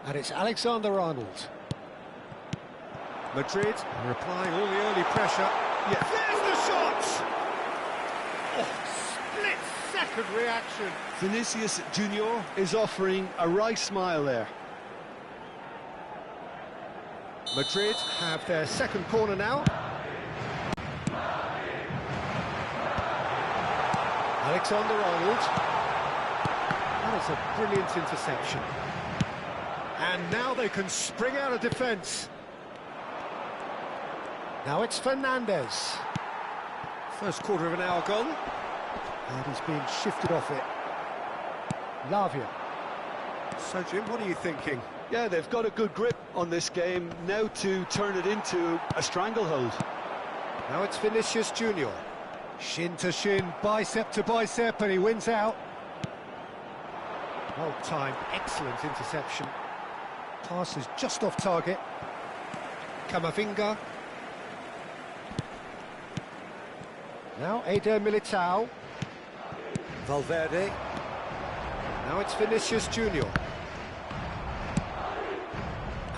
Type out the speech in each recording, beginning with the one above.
And it's Alexander-Arnold. Madrid replying all the early pressure. Yeah, there's the shot! Oh, split-second reaction. Vinicius Junior is offering a wry smile there. Madrid have their second corner now. Alexander-Arnold. That is a brilliant interception. And now they can spring out of defence. Now it's Fernandez. First quarter of an hour gone. And he's being shifted off it. Lavia. So, Jim, what are you thinking? Yeah, they've got a good grip on this game, now to turn it into a stranglehold. Now it's Vinicius Junior. Shin to shin, bicep to bicep, and he wins out. Well timed, excellent interception. Pass is just off target. Camavinga. Now Eder Militao. Valverde. Now it's Vinicius Junior.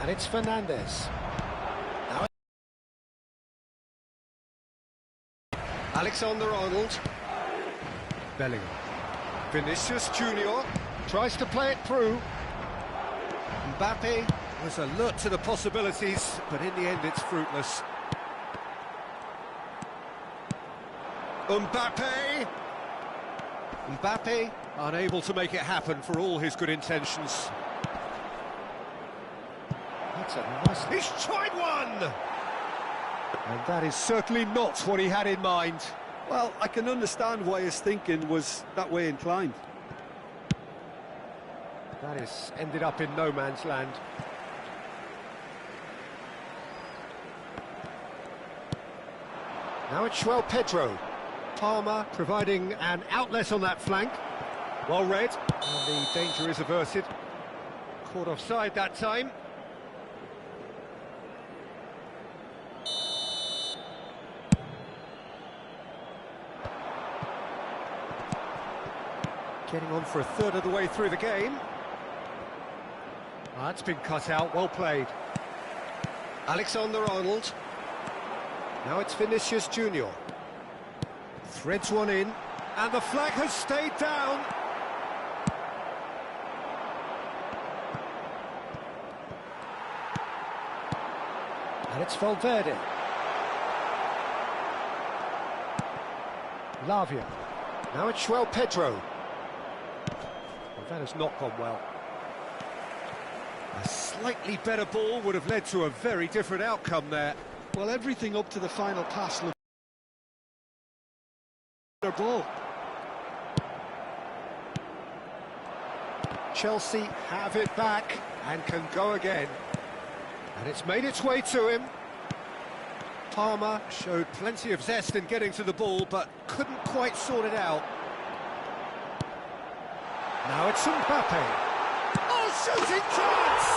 And it's Fernandez. Now Alexander-Arnold. Bellingham. Vinicius Junior tries to play it through. Mbappe was alert to the possibilities, but in the end it's fruitless. Mbappe unable to make it happen for all his good intentions. That's a nice... He's tried one! And that is certainly not what he had in mind. Well, I can understand why his thinking was that way inclined. That is ended up in no man's land. Now it's João Pedro. Palmer providing an outlet on that flank. Well read, and the danger is averted. Caught offside that time. Getting on for a third of the way through the game. That's been cut out, well played. Alexander-Arnold. Now it's Vinicius Junior. Threads one in, and the flag has stayed down. And it's Valverde. Lavia. Now it's João Pedro. Well, that has not gone well. A slightly better ball would have led to a very different outcome there. Well, everything up to the final pass looked their ball. Chelsea have it back and can go again. And it's made its way to him. Palmer showed plenty of zest in getting to the ball, but couldn't quite sort it out. Now it's Mbappe. Oh, shooting chance!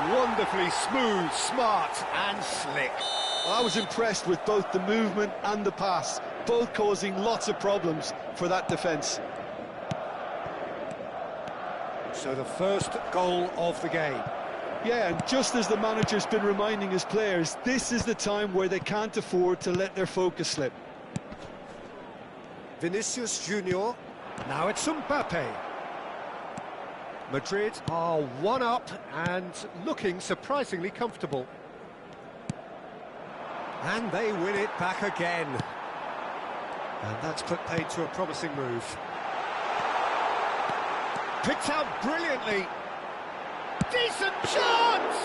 Goal! Wonderfully smooth, smart and slick. I was impressed with both the movement and the pass, both causing lots of problems for that defence. So the first goal of the game. Yeah, and just as the manager's been reminding his players, this is the time where they can't afford to let their focus slip. Vinicius Junior. Now it's Mbappe. Madrid are one up and looking surprisingly comfortable. And they win it back again. And that's put paid to a promising move. Picked out brilliantly. Decent chance!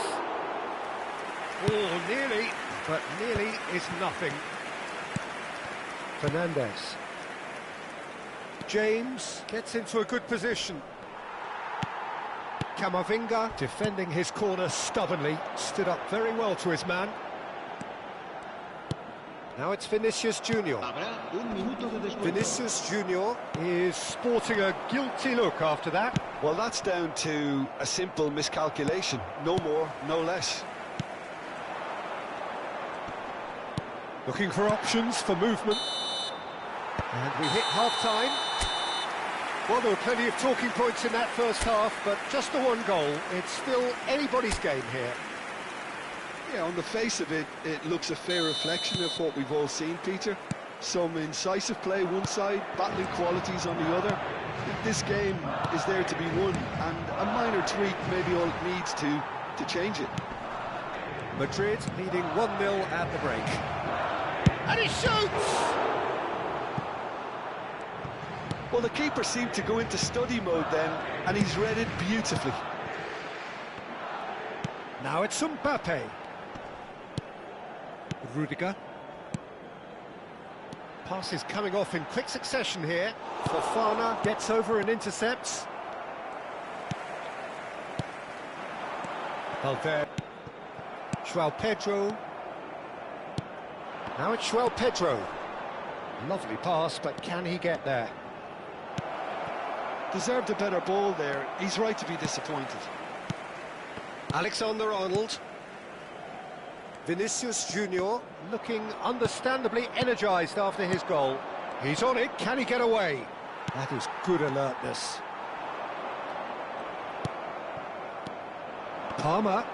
Oh, nearly, but nearly is nothing. Fernandez. James gets into a good position. Camavinga, defending his corner stubbornly, stood up very well to his man. Now it's Vinicius Junior. Vinicius Junior is sporting a guilty look after that. Well, that's down to a simple miscalculation. No more, no less. Looking for options for movement. And we hit half-time. Well, there were plenty of talking points in that first half, but just the one goal. It's still anybody's game here. Yeah, on the face of it, it looks a fair reflection of what we've all seen, Peter. Some incisive play one side, battling qualities on the other. This game is there to be won, and a minor tweak may be all it needs to change it. Madrid leading 1-0 at the break. And he shoots! Well, the keeper seemed to go into study mode then, and he's read it beautifully. Now it's Mbappe. Rudiger. Pass is coming off in quick succession here. Fofana gets over and intercepts. Valverde. João Pedro. Now it's João Pedro. Lovely pass, but can he get there? Deserved a better ball there. He's right to be disappointed. Alexander-Arnold. Vinicius Junior looking understandably energised after his goal. He's on it, can he get away? That is good alertness. Palmer.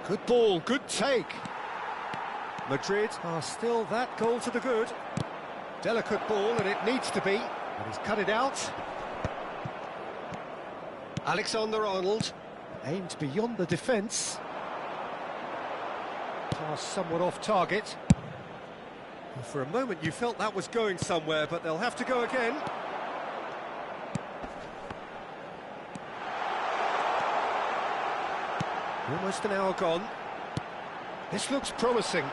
Good ball, good take. Madrid are still that goal to the good. Delicate ball, and it needs to be. But he's cut it out. Alexander-Arnold aimed beyond the defence. Pass somewhat off target. Well, for a moment you felt that was going somewhere, but they'll have to go again. Almost an hour gone. This looks promising.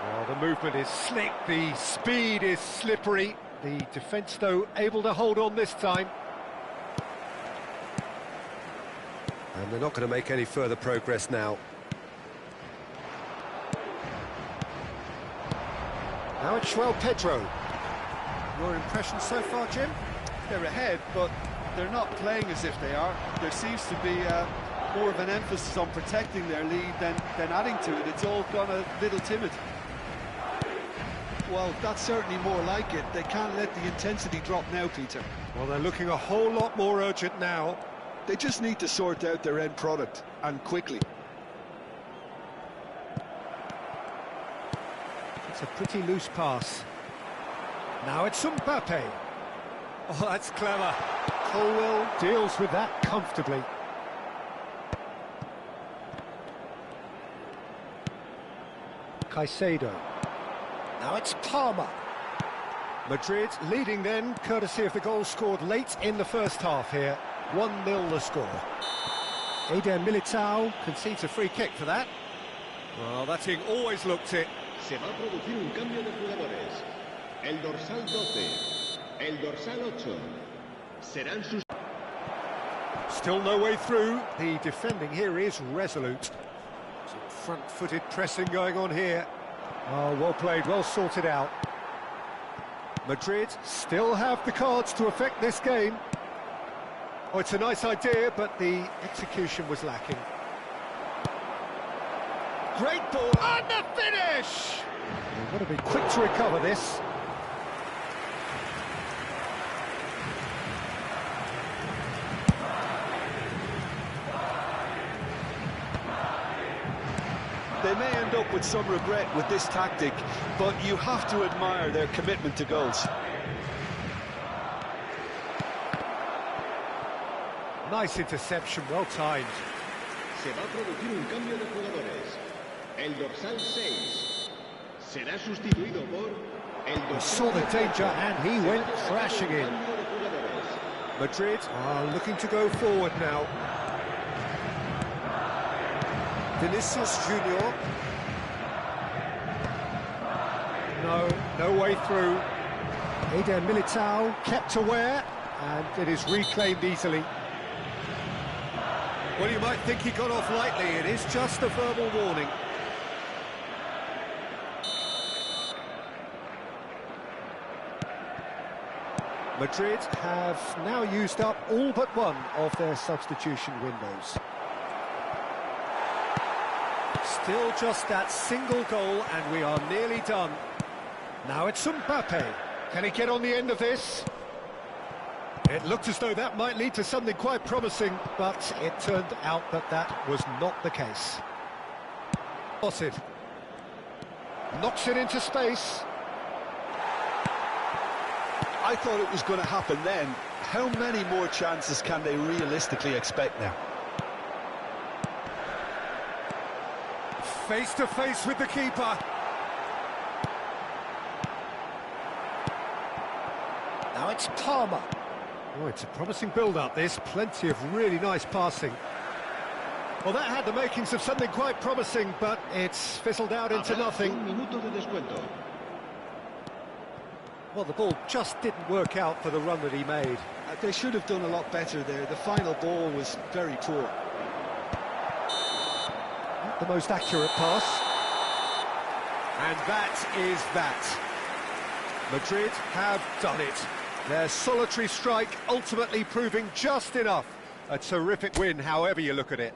Well, the movement is slick, the speed is slippery. The defence, though, able to hold on this time. And they're not going to make any further progress now. Now it's João Pedro. Your impression so far, Jim? They're ahead, but they're not playing as if they are. There seems to be more of an emphasis on protecting their lead than adding to it. It's all gone a little timid. Well, that's certainly more like it. They can't let the intensity drop now, Peter. Well, they're looking a whole lot more urgent now. They just need to sort out their end product, and quickly. It's a pretty loose pass. Now it's Mbappe. Oh, that's clever. Colwell deals with that comfortably. Caicedo. Now it's Palmer. Madrid leading then, courtesy of the goal scored late in the first half here. 1-0 the score. Eder Militao concedes a free kick for that. Well, that thing always looked it. Se va a producir un cambio de jugadores. El dorsal 12, el dorsal 8. Serán sus... Still no way through. The defending here is resolute. Some front-footed pressing going on here. Oh, well played, well sorted out. Madrid still have the cards to affect this game. Oh, it's a nice idea, but the execution was lacking. Great ball, and the finish! They've got to be quick to recover this. They may end up with some regret with this tactic, but you have to admire their commitment to goals. Nice interception, well timed. Se va a producir un cambio de jugadores. El dorsal 6 será sustituido por el dorsal... He saw the danger and he went crashing in. Madrid are looking to go forward now. Vinicius Junior. No way through. Eder Militao kept aware, and it is reclaimed easily. Well, you might think he got off lightly. It is just a verbal warning. Madrid have now used up all but one of their substitution windows. Still just that single goal, and we are nearly done. Now it's Mbappe. Can he get on the end of this? It looked as though that might lead to something quite promising, but it turned out that that was not the case. Spotted. Knocks it into space. I thought it was going to happen then. How many more chances can they realistically expect now? Face to face with the keeper. Now it's Palmer. Oh, it's a promising build-up, this. Plenty of really nice passing. Well, that had the makings of something quite promising, but it's fizzled out into nothing. Well, the ball just didn't work out for the run that he made. They should have done a lot better there. The final ball was very poor. Not the most accurate pass. And that is that. Madrid have done it. Their solitary strike ultimately proving just enough. A terrific win, however you look at it.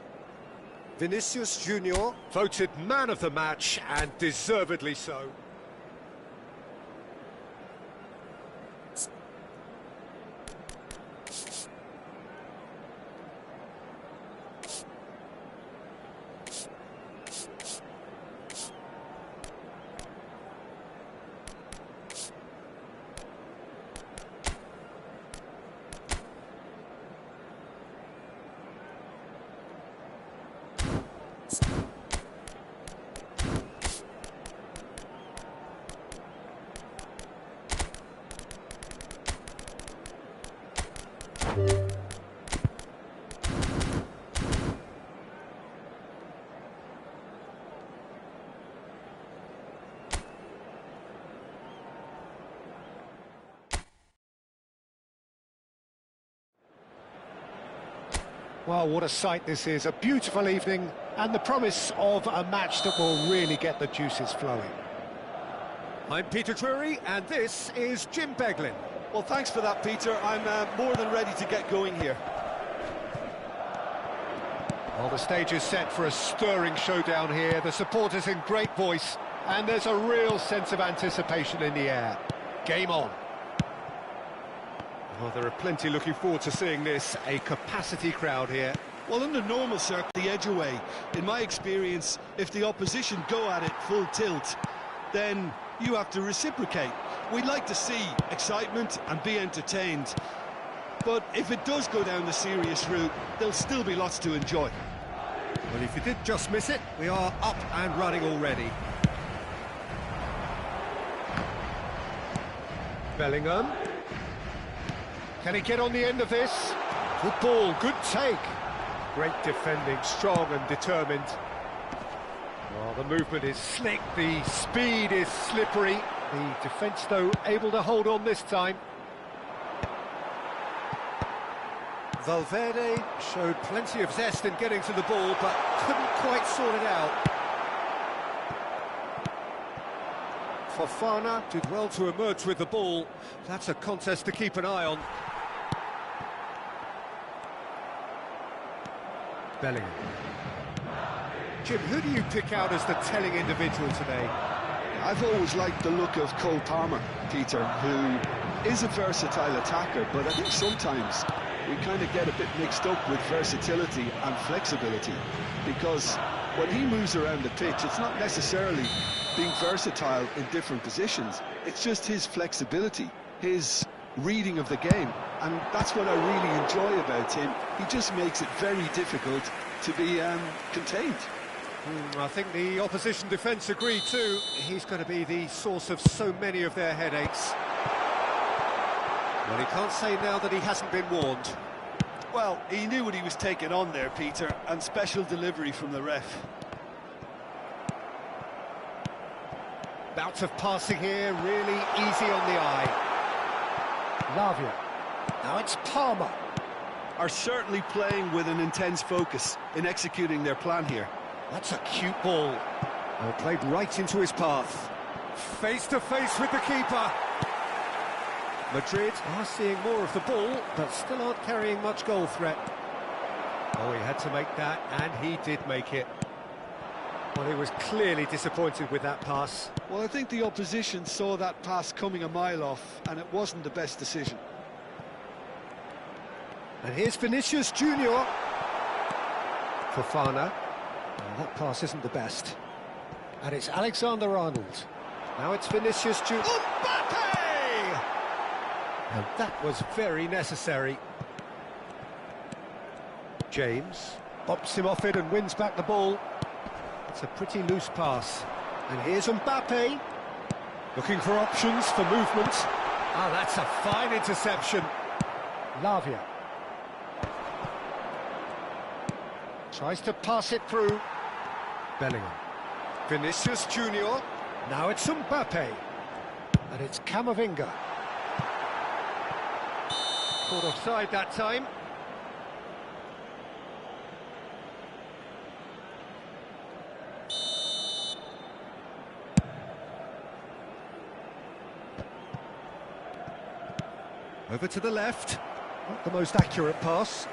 Vinicius Junior voted man of the match, and deservedly so. Well, what a sight this is. A beautiful evening and the promise of a match that will really get the juices flowing. I'm Peter Drury, and this is Jim Beglin. Well, thanks for that, Peter. I'm more than ready to get going here. Well, the stage is set for a stirring showdown here. The supporters in great voice, and there's a real sense of anticipation in the air. Game on. Well, there are plenty looking forward to seeing this. A capacity crowd here. Well, under normal circumstances, the edge away. In my experience, if the opposition go at it full tilt, then you have to reciprocate. We'd like to see excitement and be entertained. But if it does go down the serious route, there'll still be lots to enjoy. Well, if you did just miss it, we are up and running already. Bellingham. Can he get on the end of this? Good ball, good take. Great defending, strong and determined. Well, the movement is slick, the speed is slippery. The defence, though, able to hold on this time. Valverde showed plenty of zest in getting to the ball, but couldn't quite sort it out. Fofana did well to emerge with the ball. That's a contest to keep an eye on. Bellingham. Jim, who do you pick out as the telling individual today? I've always liked the look of Cole Palmer, Peter, who is a versatile attacker, but I think sometimes we kind of get a bit mixed up with versatility and flexibility, because when he moves around the pitch, it's not necessarily being versatile in different positions, it's just his flexibility, his reading of the game, and that's what I really enjoy about him. He just makes it very difficult to be contained. I think the opposition defence agree too. He's going to be the source of so many of their headaches. Well, he can't say now that he hasn't been warned. Well, he knew what he was taking on there, Peter, and special delivery from the ref. Bouts of passing here, really easy on the eye. Lavia. Now it's Palmer. Are certainly playing with an intense focus in executing their plan here. That's a cute ball. Well, played right into his path. Face to face with the keeper. Madrid are seeing more of the ball, but still aren't carrying much goal threat. Oh, he had to make that, and he did make it. Well, he was clearly disappointed with that pass. Well, I think the opposition saw that pass coming a mile off, and it wasn't the best decision. And here's Vinicius Junior. Fofana. That pass isn't the best. And it's Alexander-Arnold. Now it's Vinicius Junior. Mbappe! And that was very necessary. James bops him off it and wins back the ball. It's a pretty loose pass. And here's Mbappe. Looking for options for movement. Ah, that's a fine interception. Lavia. Tries to pass it through. Bellingham. Vinicius Junior. Now it's Mbappe. And it's Camavinga. Caught offside that time. Over to the left. Not the most accurate pass.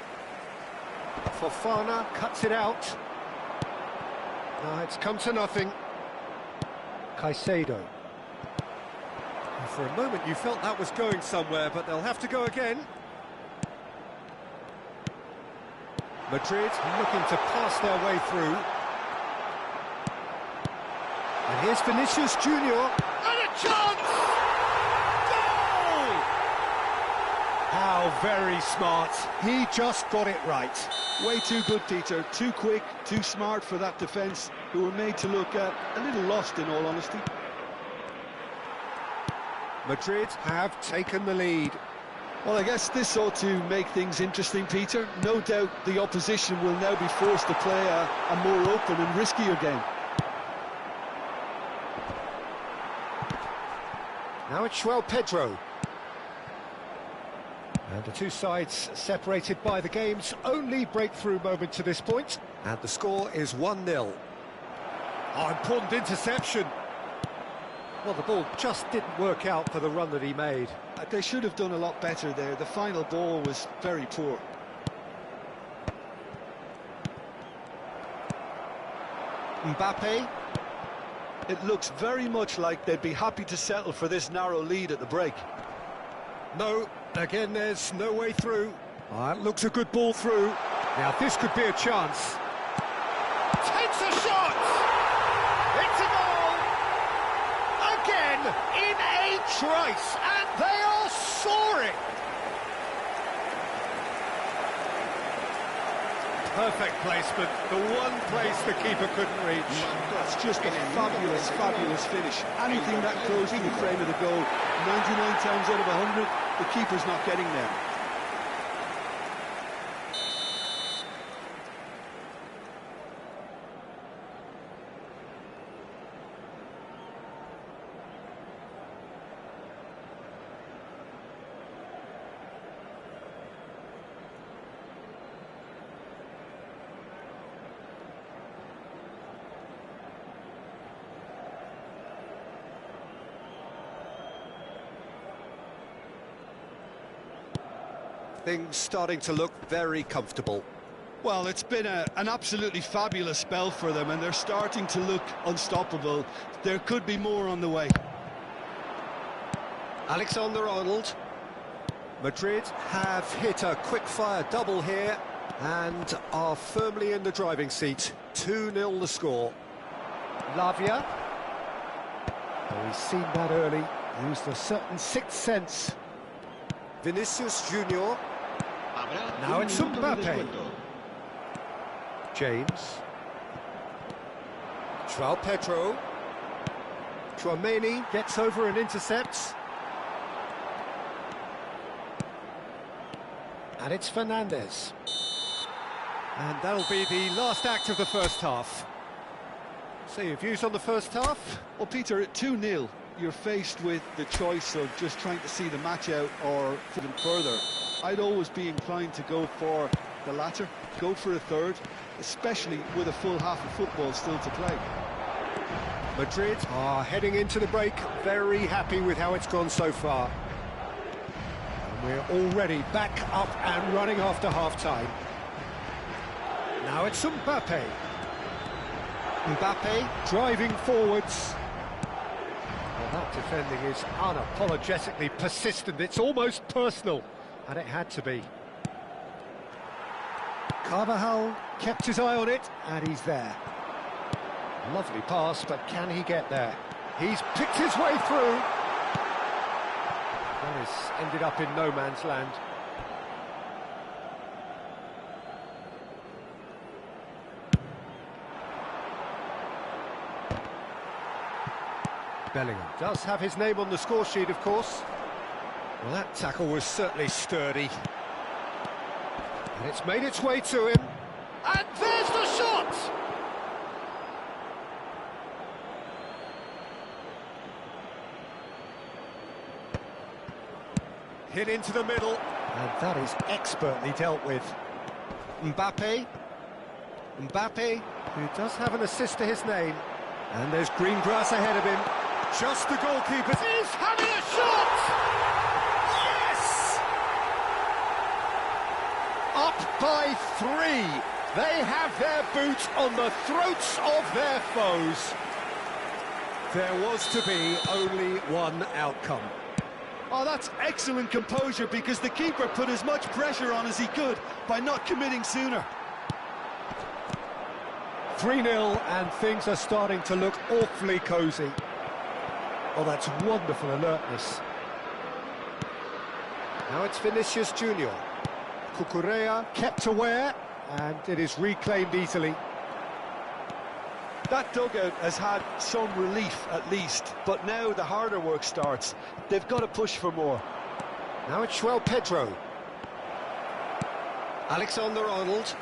Fofana cuts it out. Now it's come to nothing. Caicedo. And for a moment you felt that was going somewhere, but they'll have to go again. Madrid looking to pass their way through. And here's Vinicius Junior. And a chance! Goal! How very smart. He just got it right. Way too good, Peter. Too quick, too smart for that defence, who were made to look a little lost, in all honesty. Madrid have taken the lead. Well, I guess this ought to make things interesting, Peter. No doubt the opposition will now be forced to play a more open and riskier game. Now it's João Pedro. And the two sides separated by the game's only breakthrough moment to this point. And the score is 1-0. Oh, important interception. Well, the ball just didn't work out for the run that he made. They should have done a lot better there. The final ball was very poor. Mbappe. It looks very much like they'd be happy to settle for this narrow lead at the break. No, again, there's no way through. It looks a good ball through. Now, this could be a chance. Takes a shot! It's a goal! Again, in a trice, and they are soaring! Perfect placement, the one place the keeper couldn't reach. That's just a fabulous, fabulous finish. Anything that close to the frame of the goal, 99 times out of 100, the keeper's not getting there. Things starting to look very comfortable. Well, it's been an absolutely fabulous spell for them, and they're starting to look unstoppable. There could be more on the way. Alexander-Arnold. Madrid have hit a quick-fire double here and are firmly in the driving seat. 2-0 the score. Lavia. Oh, he's seen that early. Used a certain sixth sense. Vinicius Junior. Now it's Mbappe. James. João Pedro. Tchouaméni gets over and intercepts. And it's Fernandes. And that'll be the last act of the first half. So your views on the first half? Well, Peter, at 2-0, you're faced with the choice of just trying to see the match out or even further. I'd always be inclined to go for the latter, go for a third, especially with a full half of football still to play. Madrid are heading into the break, very happy with how it's gone so far. And we're already back up and running after half-time. Now it's Mbappe. Mbappe driving forwards. Well, that defending is unapologetically persistent. It's almost personal, and it had to be. Carvajal kept his eye on it, and he's there. Lovely pass, but can he get there? He's picked his way through. That has ended up in no man's land. Bellingham does have his name on the score sheet, of course. Well, that tackle was certainly sturdy. And it's made its way to him. And there's the shot! Hit into the middle. And that is expertly dealt with. Mbappe. Mbappe, who does have an assist to his name. And there's green grass ahead of him. Just the goalkeeper is having a shot! Yes! Up by 3. They have their boot on the throats of their foes. There was to be only one outcome. Oh, that's excellent composure, because the keeper put as much pressure on as he could by not committing sooner. 3-0, and things are starting to look awfully cosy. Oh, that's wonderful alertness. Now it's Vinicius Junior. Cucurella kept aware, and it is reclaimed easily. That dugout has had some relief, at least, but now the harder work starts. They've got to push for more. Now it's João Pedro. Alexander-Arnold.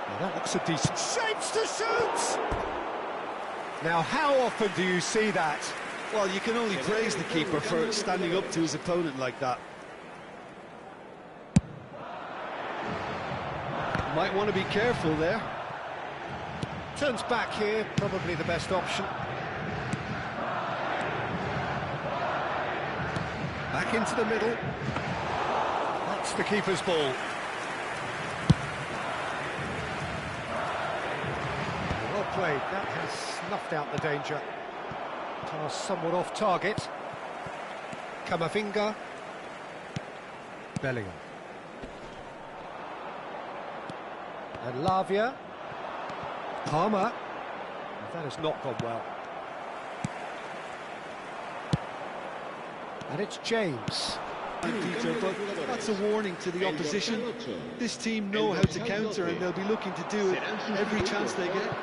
Well, that looks a decent shapes to shoot! Now, how often do you see that? Well, you can only praise the keeper for standing up to his opponent like that. Might want to be careful there. Turns back here, probably the best option. Back into the middle. That's the keeper's ball. Well played, that has snuffed out the danger. Pass somewhat off target. Camavinga. Bellingham. And Lavia. Palmer. That has not gone well. And it's James. Peter, but that's a warning to the opposition. This team know how to counter, and they'll be looking to do it every chance they get.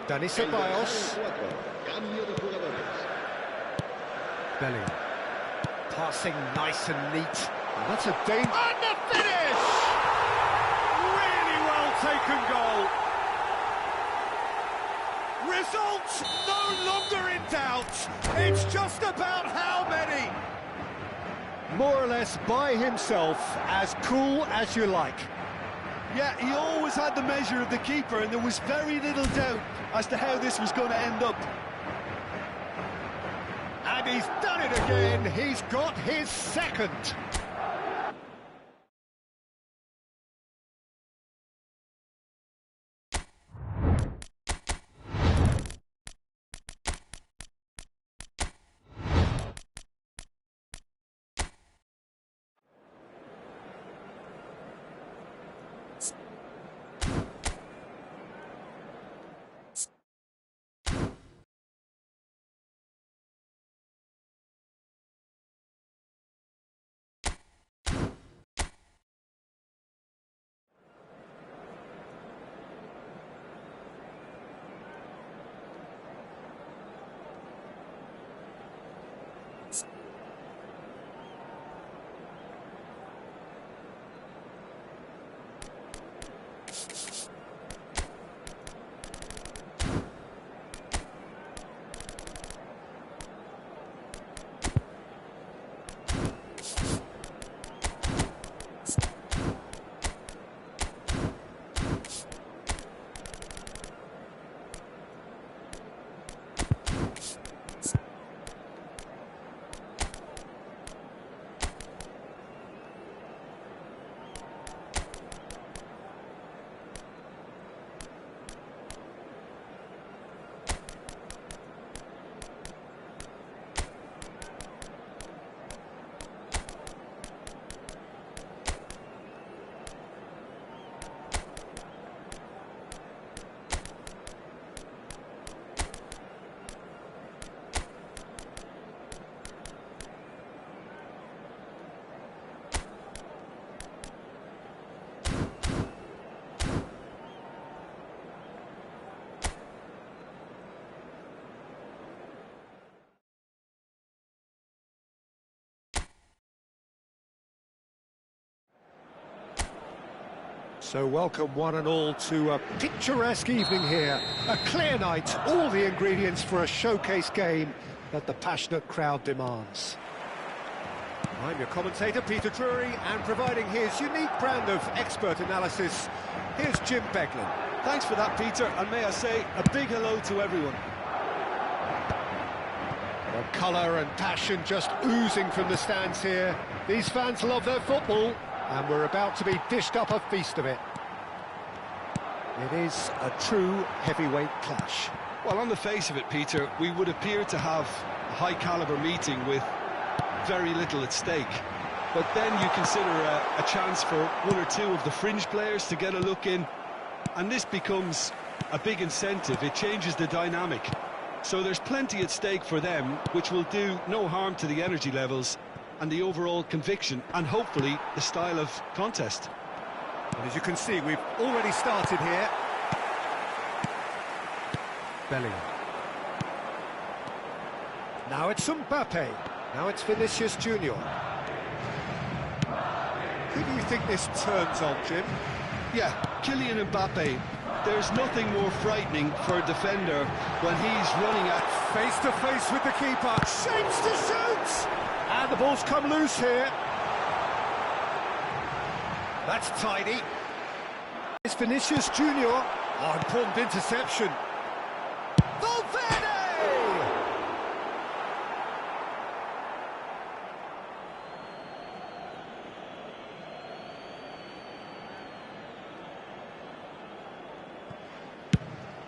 Dani Ceballos. Bellingham. Passing nice and neat. And that's a danger. And the finish! Really well taken goal. Results no longer in doubt. It's just about how many. More or less by himself, as cool as you like. Yeah, he always had the measure of the keeper, and there was very little doubt as to how this was going to end up. And he's done it again. He's got his second. So welcome one and all to a picturesque evening here. A clear night, all the ingredients for a showcase game that the passionate crowd demands. I'm your commentator, Peter Drury, and providing his unique brand of expert analysis, here's Jim Beglin. Thanks for that, Peter, and may I say a big hello to everyone. The colour and passion just oozing from the stands here. These fans love their football, and we're about to be dished up a feast of it. It is a true heavyweight clash. Well, on the face of it, Peter, we would appear to have a high-caliber meeting with very little at stake. But then you consider a chance for one or two of the fringe players to get a look in, and this becomes a big incentive. It changes the dynamic. So there's plenty at stake for them, which will do no harm to the energy levels and the overall conviction, and hopefully the style of contest. And as you can see, we've already started here. Bellingham. Now it's Mbappe. Now it's Vinicius Junior. Who do you think this turns on, Jim? Yeah, Kylian Mbappe. There's nothing more frightening for a defender when he's running at face-to-face with the keeper. Shapes to shoot! And the ball's come loose here. That's tidy. It's Vinicius Junior. Oh, important interception. Valverde!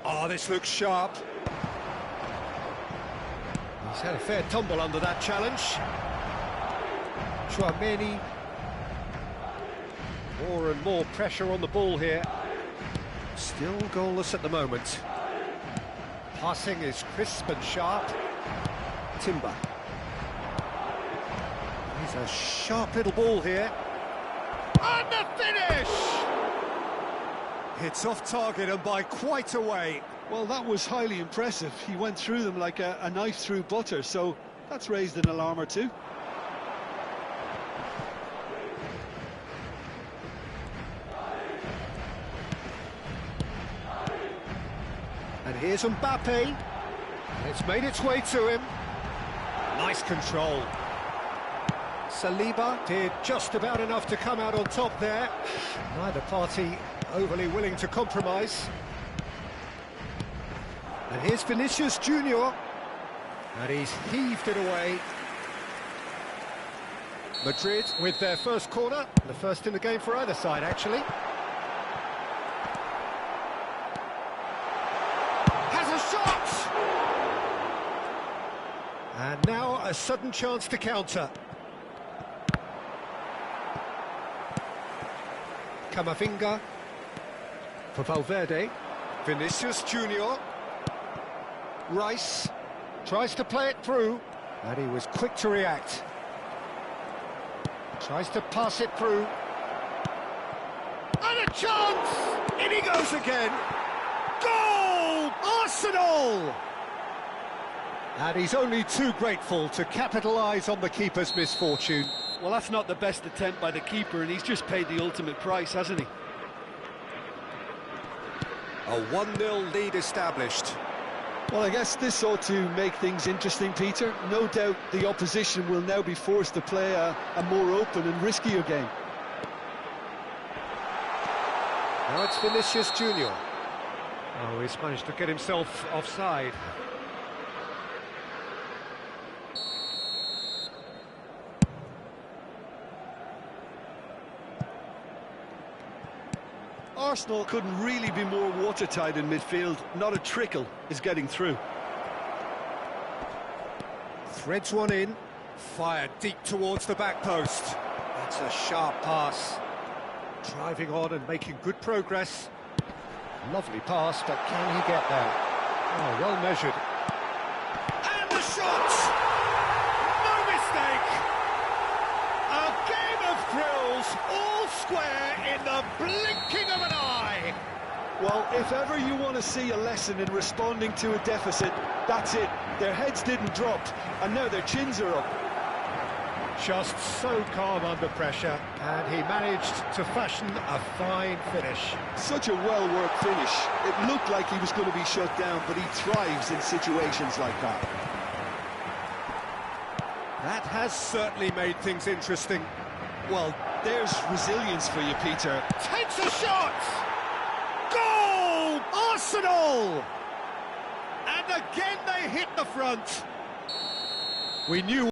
Oh, this looks sharp. He's had a fair tumble under that challenge. Chouameni. More and more pressure on the ball here. Still goalless at the moment. Passing is crisp and sharp. Timber. He's a sharp little ball here. And the finish! It's off target and by quite a way. Well, that was highly impressive. He went through them like a knife through butter, so that's raised an alarm or two. And here's Mbappe. It's made its way to him. Nice control. Saliba did just about enough to come out on top there. Neither party overly willing to compromise. And here's Vinicius Junior. And he's heaved it away. Madrid with their first corner. The first in the game for either side, actually. And now a sudden chance to counter. Camavinga for Valverde. Vinicius Junior. Rice tries to play it through, and he was quick to react. Tries to pass it through. And a chance! In he goes again. Goal! Arsenal! And he's only too grateful to capitalise on the keeper's misfortune. Well, that's not the best attempt by the keeper, and he's just paid the ultimate price, hasn't he? A 1-0 lead established. Well, I guess this ought to make things interesting, Peter. No doubt the opposition will now be forced to play a more open and riskier game. Now it's Vinicius Junior. Oh, he's managed to get himself offside. Arsenal couldn't really be more watertight in midfield. Not a trickle is getting through. Threads one in, fired deep towards the back post. That's a sharp pass. Driving on and making good progress. Lovely pass, but can he get there? Oh, well measured. And the shot! No mistake! A game of thrills, all square in the blinking of an eye! Well, if ever you want to see a lesson in responding to a deficit, that's it. Their heads didn't drop, and now their chins are up. Just so calm under pressure, and he managed to fashion a fine finish. Such a well-worked finish. It looked like he was going to be shut down, but he thrives in situations like that. That has certainly made things interesting. Well, there's resilience for you, Peter. Takes a shot! Goal! Arsenal! And again they hit the front. We knew...